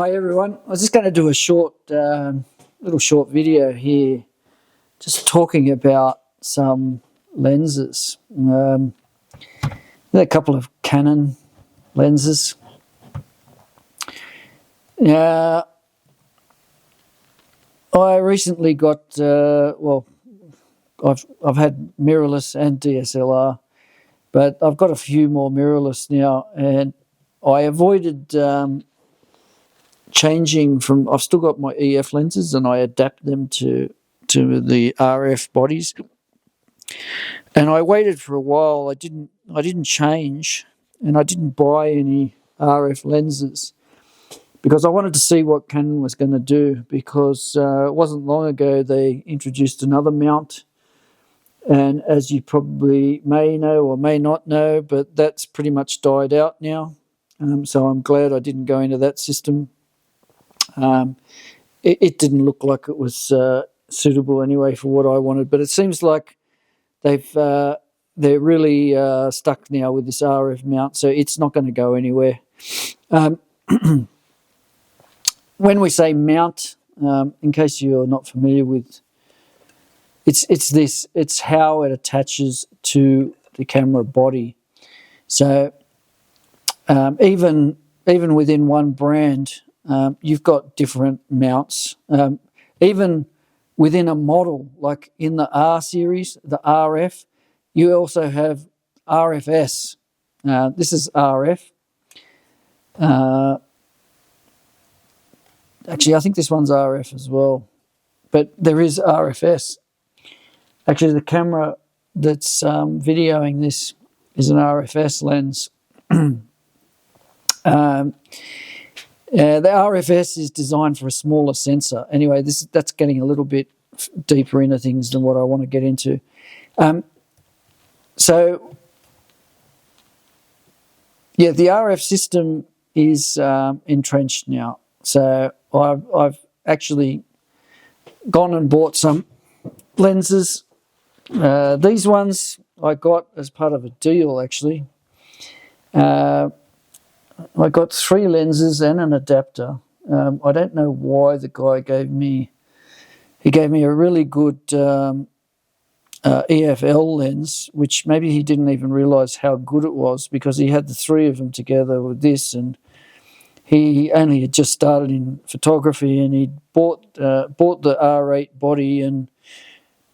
Hi everyone, I was just going to do a little short video here, just talking about some lenses. There are a couple of Canon lenses. Now, I recently got, I've had mirrorless and DSLR, but I've got a few more mirrorless now, and I avoided changing from. I've still got my EF lenses, and I adapt them to the RF bodies. And I waited for a while. I didn't change, and I didn't buy any RF lenses because I wanted to see what Canon was going to do. Because it wasn't long ago they introduced another mount, and as you probably may know or may not know, but that's pretty much died out now. So I'm glad I didn't go into that system. It didn't look like it was suitable anyway for what I wanted, but it seems like they're really stuck now with this RF mount, so it's not going to go anywhere. When we say mount, in case you're not familiar with, it's how it attaches to the camera body. So even within one brand, you've got different mounts. Even within a model, like in the R series, the RF, you also have RFS. This is RF. Actually, I think this one's RF as well, but there is RFS. Actually, the camera that's videoing this is an RFS lens. The RFS is designed for a smaller sensor. Anyway, that's getting a little bit deeper into things than what I want to get into. So, yeah, the RF system is entrenched now. So I've actually gone and bought some lenses. These ones I got as part of a deal, actually. I got 3 lenses and an adapter. I don't know why the guy gave me a really good EFL lens, which maybe he didn't even realise how good it was, because he had the 3 of them together with this, and he only had just started in photography, and he bought the R8 body and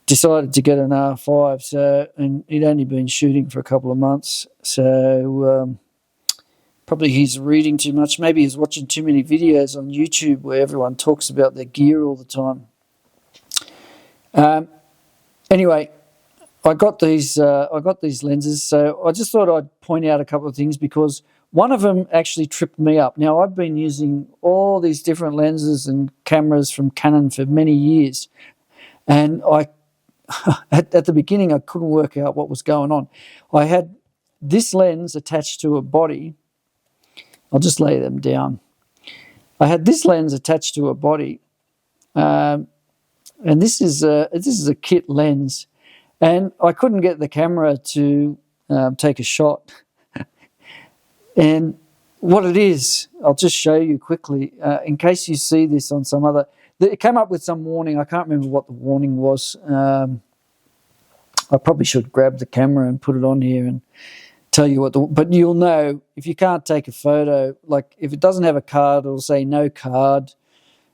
decided to get an R5. So, and he'd only been shooting for a couple of months, so probably he's reading too much. Maybe he's watching too many videos on YouTube where everyone talks about their gear all the time. Anyway, I got these lenses, so I just thought I'd point out a couple of things, because one of them actually tripped me up. Now, I've been using all these different lenses and cameras from Canon for many years, and at the beginning I couldn't work out what was going on. I had this lens attached to a body. I'll just lay them down. I had this lens attached to a body, and this is a kit lens, and I couldn't get the camera to take a shot. And what it is, I'll just show you quickly, in case you see this on some other. It came up with some warning. I can't remember what the warning was. I probably should grab the camera and put it on here and tell you but you'll know if you can't take a photo. Like if it doesn't have a card, it'll say no card.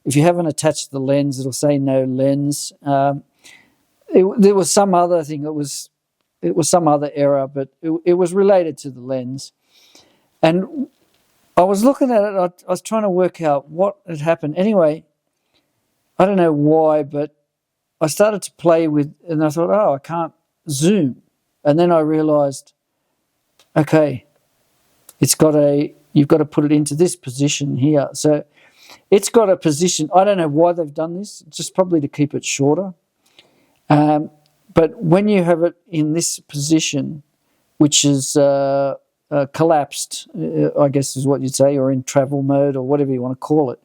If you haven't attached the lens, it'll say no lens. There was some other thing. It was some other error, but it was related to the lens. And I was looking at it. I was trying to work out what had happened. Anyway, I don't know why, but I started to play with, and I thought, I can't zoom. And then I realised, okay, you've got to put it into this position here. So it's got a position. I don't know why they've done this, just probably to keep it shorter. But when you have it in this position, which is collapsed, I guess is what you'd say, or in travel mode, or whatever you want to call it,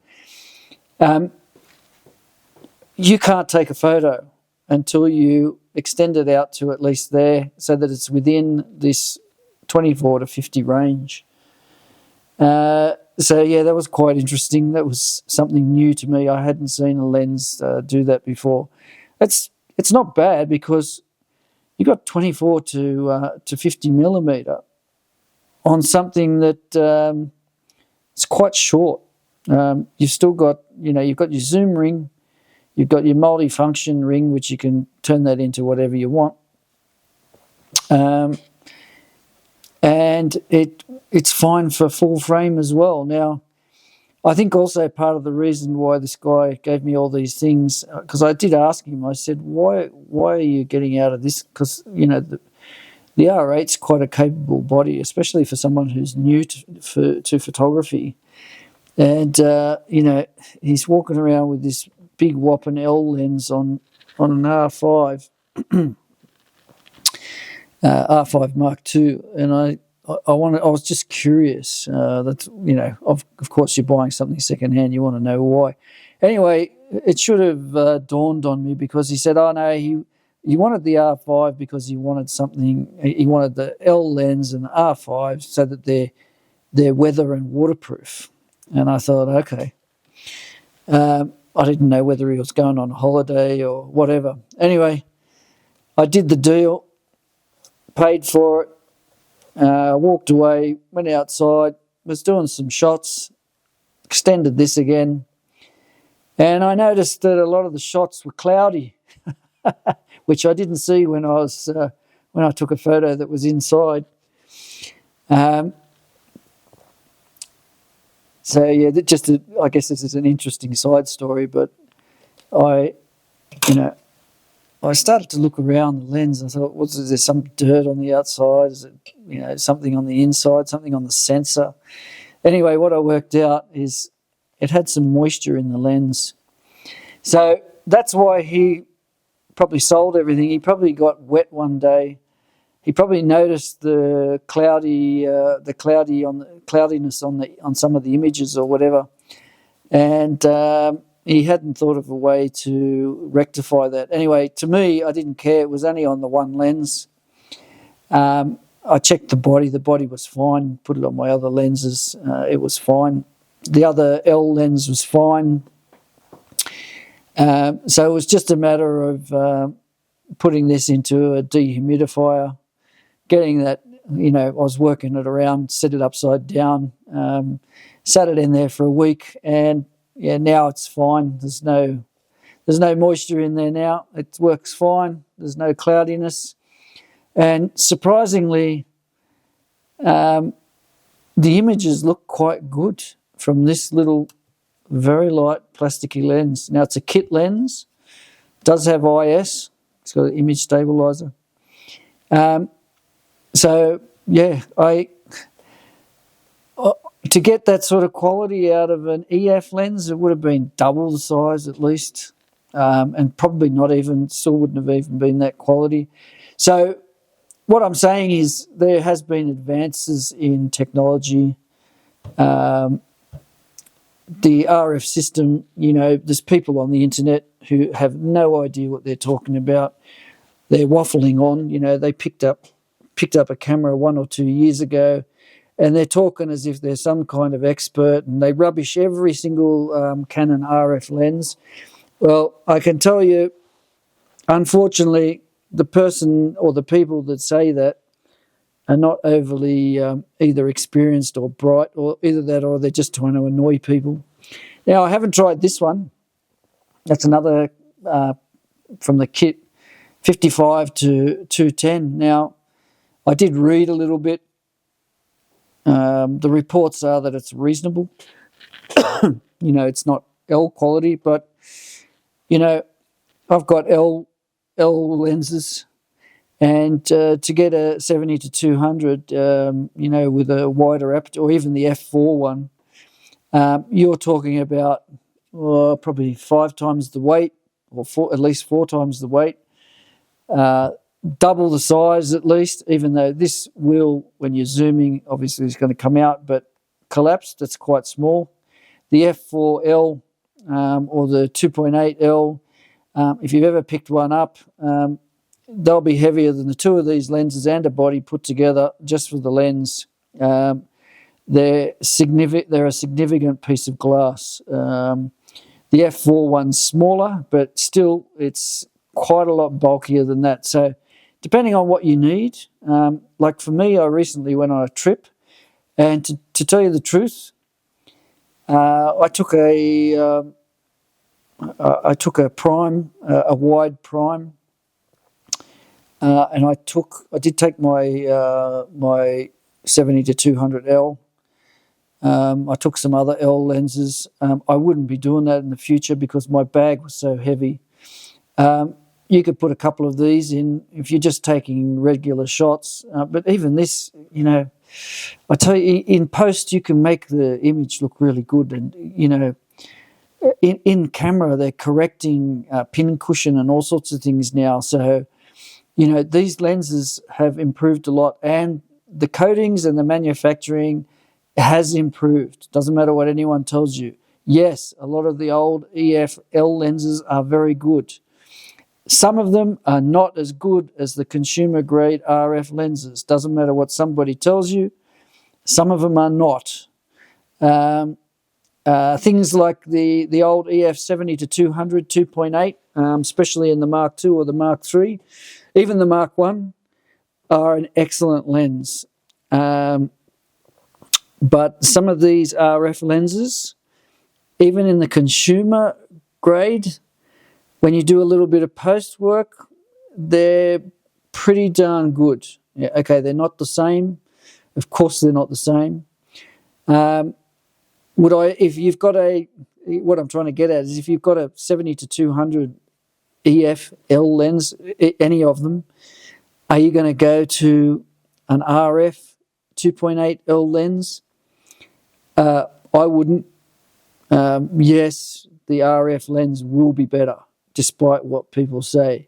you can't take a photo until you extend it out to at least there, so that it's within this 24 to 50 range. So yeah, that was quite interesting. That was something new to me. I hadn't seen a lens do that before. It's not bad because you got 24 to 50 millimeter on something that it's quite short. You've still got, you've got your zoom ring, you've got your multi-function ring, which you can turn that into whatever you want. And it's fine for full frame as well. Now, I think also part of the reason why this guy gave me all these things, because I did ask him, I said, why are you getting out of this? Because, the R8's quite a capable body, especially for someone who's new to photography. And, he's walking around with this big whopping L lens on an R5. R5 Mark II, and I was just curious. That of course, you're buying something secondhand. You want to know why. Anyway, it should have dawned on me because he said, "Oh no, he wanted the R5 because he wanted something. He wanted the L lens and the R5 so that they're weather and waterproof." And I thought, okay. I didn't know whether he was going on a holiday or whatever. Anyway, I did the deal. Paid for it, walked away, went outside, was doing some shots, extended this again, and I noticed that a lot of the shots were cloudy, which I didn't see when I took a photo that was inside. So yeah, I guess this is an interesting side story, but I started to look around the lens. I thought, is there some dirt on the outside? Is it, something on the inside, something on the sensor? Anyway, what I worked out is it had some moisture in the lens. So that's why he probably sold everything. He probably got wet one day. He probably noticed the cloudiness on some of the images or whatever, and he hadn't thought of a way to rectify that. Anyway, to me, I didn't care. It was only on the one lens. I checked the body. The body was fine. Put it on my other lenses. It was fine. The other L lens was fine. So it was just a matter of putting this into a dehumidifier, getting that, I was working it around, set it upside down, sat it in there for a week, and yeah, now it's fine. There's no moisture in there now. It works fine. There's no cloudiness. And surprisingly, the images look quite good from this little very light plasticky lens. Now, it's a kit lens. It does have IS. It's got an image stabilizer. So, yeah, to get that sort of quality out of an EF lens, it would have been double the size at least, and probably still wouldn't have even been that quality. So what I'm saying is there has been advances in technology. The RF system, there's people on the internet who have no idea what they're talking about. They're waffling on. They picked up a camera 1 or 2 years ago, and they're talking as if they're some kind of expert, and they rubbish every single Canon RF lens. Well, I can tell you, unfortunately, the person or the people that say that are not overly either experienced or bright, or either that or they're just trying to annoy people. Now, I haven't tried this one. That's another from the kit, 55 to 210. Now, I did read a little bit. The reports are that it's reasonable. It's not L quality, but, I've got L lenses, and to get a 70 to 200, with a wider aperture, or even the f4 one, you're talking about probably 5 times the weight, or at least 4 times the weight. Double the size at least, even though this will, when you're zooming, obviously is going to come out, but collapsed, it's quite small. The f4L or the 2.8L, if you've ever picked one up, they'll be heavier than the two of these lenses and a body put together just for the lens. they're significant. They're a significant piece of glass. The f4 one's smaller, but still it's quite a lot bulkier than that. So depending on what you need, like for me, I recently went on a trip, and to tell you the truth, I took a prime, a wide prime, and I did take my my 70-200L. I took some other L lenses. I wouldn't be doing that in the future because my bag was so heavy. You could put a couple of these in if you're just taking regular shots. But even this, you know, I tell you, in post you can make the image look really good. And, you know, in camera they're correcting pin cushion and all sorts of things now. So, you know, these lenses have improved a lot. And the coatings and the manufacturing has improved. Doesn't matter what anyone tells you. Yes, a lot of the old EF L lenses are very good. Some of them are not as good as the consumer grade RF lenses. Doesn't matter what somebody tells you. Some of them are not. Things like the old EF 70-200 2.8, especially in the Mark II or the Mark III, even the Mark I, are an excellent lens. But some of these RF lenses, even in the consumer grade, when you do a little bit of post work, they're pretty darn good. Yeah, okay, they're not the same. Of course they're not the same. If you've got what I'm trying to get at is if you've got a 70-200 EF L lens, any of them, are you going to go to an RF 2.8 L lens? I wouldn't. Yes, the RF lens will be better, despite what people say.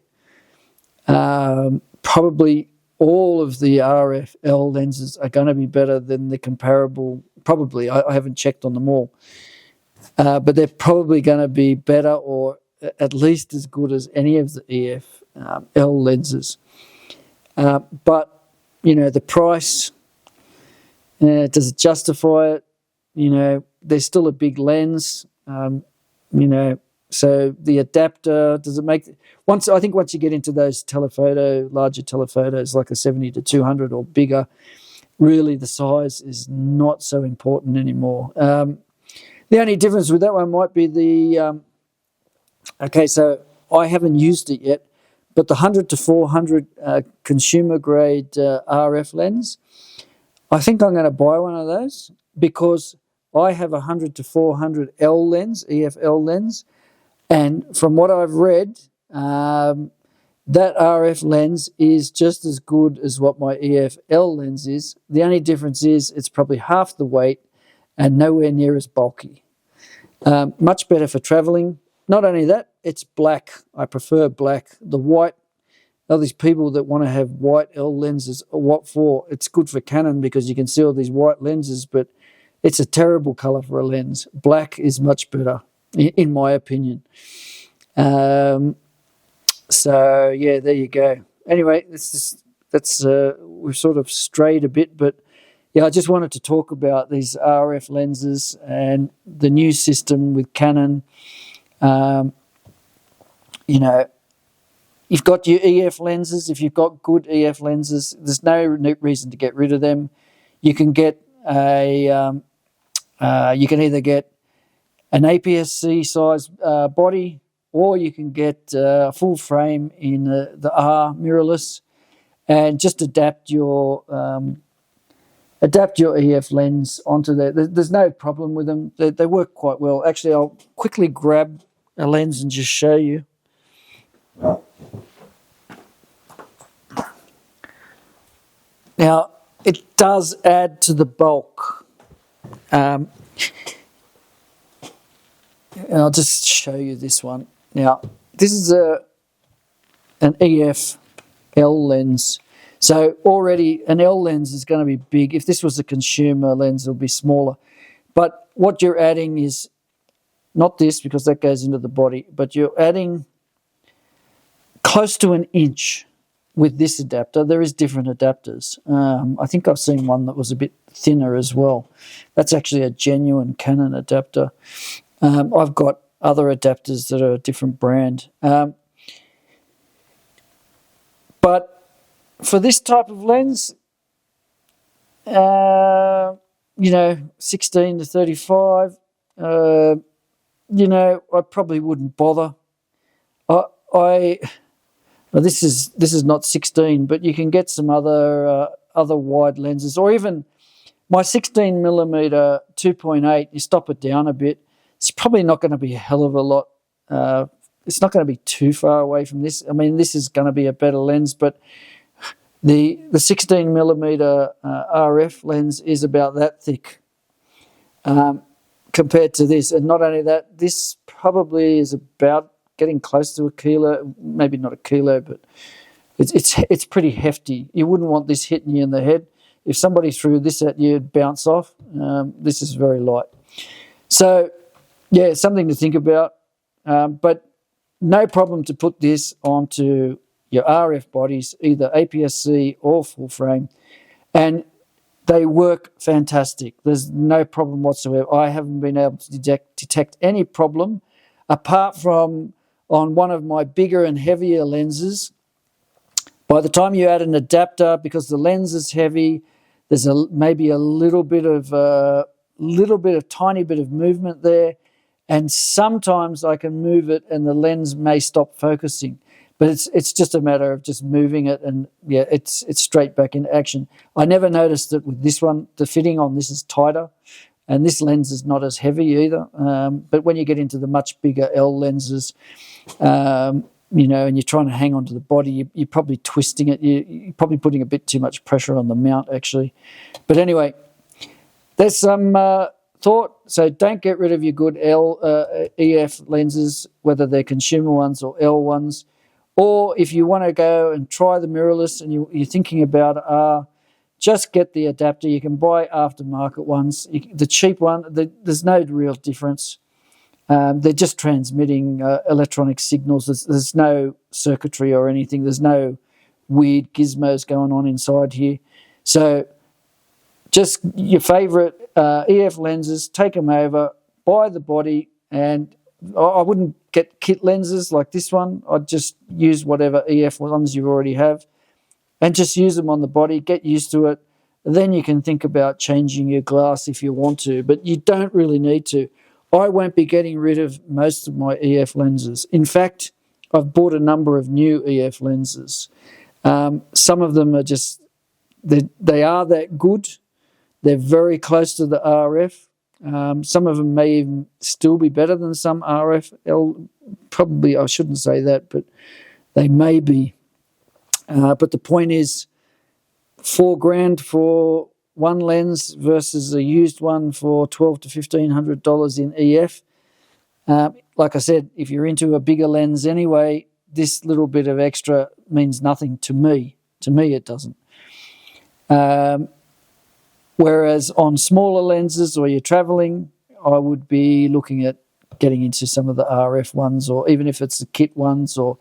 Probably all of the RF L lenses are going to be better than the comparable. Probably, I haven't checked on them all. But they're probably going to be better or at least as good as any of the EF L lenses. But, you know, the price, does it justify it? You know, there's still a big lens, you know, so the adapter, does it make... I think once you get into those larger telephotos, like a 70-200 or bigger, really the size is not so important anymore. The only difference with that one might be the... okay, so I haven't used it yet, but the 100-400 consumer-grade RF lens, I think I'm going to buy one of those because I have a 100-400 L lens, EFL lens, and from what I've read, that RF lens is just as good as what my EFL lens is. The only difference is it's probably half the weight and nowhere near as bulky. Much better for traveling. Not only that, it's black. I prefer black. The white, all these people that want to have white L lenses, what for? It's good for Canon because you can see all these white lenses, but it's a terrible color for a lens. Black is much better, in my opinion. So yeah, there you go. Anyway, we've sort of strayed a bit, but yeah, I just wanted to talk about these RF lenses and the new system with Canon. You know, you've got your EF lenses. If you've got good EF lenses, there's no reason to get rid of them. You can get you can either get an APS-C size body, or you can get a full frame in the R mirrorless, and just adapt your EF lens onto there. There's no problem with them. They work quite well. Actually, I'll quickly grab a lens and just show you. Now, it does add to the bulk. And I'll just show you this one. Now, this is an EF L lens. So already an L lens is going to be big. If this was a consumer lens, it'll be smaller. But what you're adding is not this, because that goes into the body, but you're adding close to an inch with this adapter. There is different adapters. I think I've seen one that was a bit thinner as well. That's actually a genuine Canon adapter. I've got other adapters that are a different brand. But for this type of lens, 16 to 35, I probably wouldn't bother. This is not 16, but you can get some other wide lenses, or even my 16mm 2.8. You stop it down a bit, it's probably not going to be a hell of a lot. It's not going to be too far away from this. I mean, this is going to be a better lens, but the 16mm RF lens is about that thick compared to this. And not only that, this probably is about getting close to a kilo, maybe not a kilo, but it's pretty hefty. You wouldn't want this hitting you in the head. If somebody threw this at you, it'd bounce off. This is very light. So, yeah, something to think about. But no problem to put this onto your RF bodies, either APS-C or full frame, and they work fantastic. There's no problem whatsoever. I haven't been able to detect any problem, apart from on one of my bigger and heavier lenses. By the time you add an adapter, because the lens is heavy, there's maybe a little bit of tiny bit of movement there, and sometimes I can move it and the lens may stop focusing. But it's just a matter of just moving it, and yeah, it's straight back into action. I never noticed that with this one. The fitting on this is tighter, and this lens is not as heavy either. But when you get into the much bigger L lenses, and you're trying to hang onto the body, you're probably twisting it. You're probably putting a bit too much pressure on the mount, actually. But anyway, there's some thought. So don't get rid of your good EF lenses, whether they're consumer ones or L ones. Or if you want to go and try the mirrorless and you're thinking about just get the adapter. You can buy aftermarket ones. The cheap one, there's no real difference. They're just transmitting electronic signals. There's no circuitry or anything. There's no weird gizmos going on inside here. So just your favourite EF lenses, take them over, buy the body, and I wouldn't get kit lenses like this one. I'd just use whatever EF ones you already have and just use them on the body, get used to it. Then you can think about changing your glass if you want to, but you don't really need to. I won't be getting rid of most of my EF lenses. In fact, I've bought a number of new EF lenses. Some of them are just, they are that good. They're very close to the RF. Some of them may even still be better than some RF. Probably, I shouldn't say that, but they may be. But the point is, $4,000 for one lens versus a used one for $1,200 to $1,500 in EF. Like I said, if you're into a bigger lens anyway, this little bit of extra means nothing to me. To me, it doesn't. Whereas on smaller lenses or you're traveling, I would be looking at getting into some of the RF ones, or even if it's the kit ones, or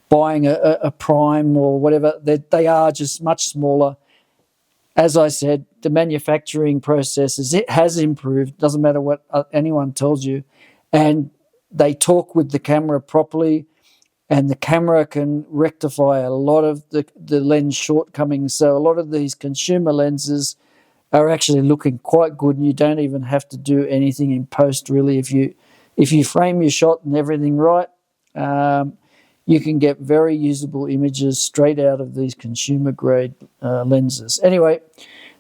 buying a prime or whatever. They are just much smaller. As I said, the manufacturing processes, it has improved. Doesn't matter what anyone tells you. And they talk with the camera properly, and the camera can rectify a lot of the lens shortcomings. So a lot of these consumer lenses are actually looking quite good, and you don't even have to do anything in post, really. If you frame your shot and everything right, you can get very usable images straight out of these consumer grade lenses. Anyway,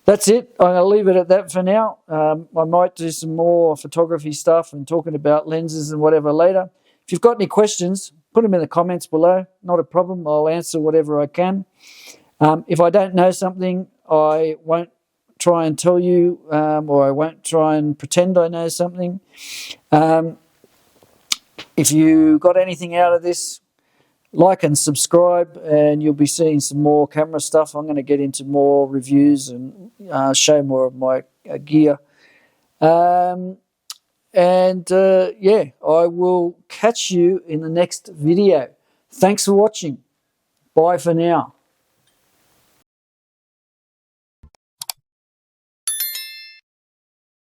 that's it. I'm going to leave it at that for now. I might do some more photography stuff and talking about lenses and whatever later. If you've got any questions, put them in the comments below. Not a problem. I'll answer whatever I can. If I don't know something, I won't try and tell you, or I won't try and pretend I know something. If you got anything out of this, like and subscribe, and you'll be seeing some more camera stuff. I'm going to get into more reviews and show more of my gear. Yeah, I will catch you in the next video. Thanks for watching. Bye for now.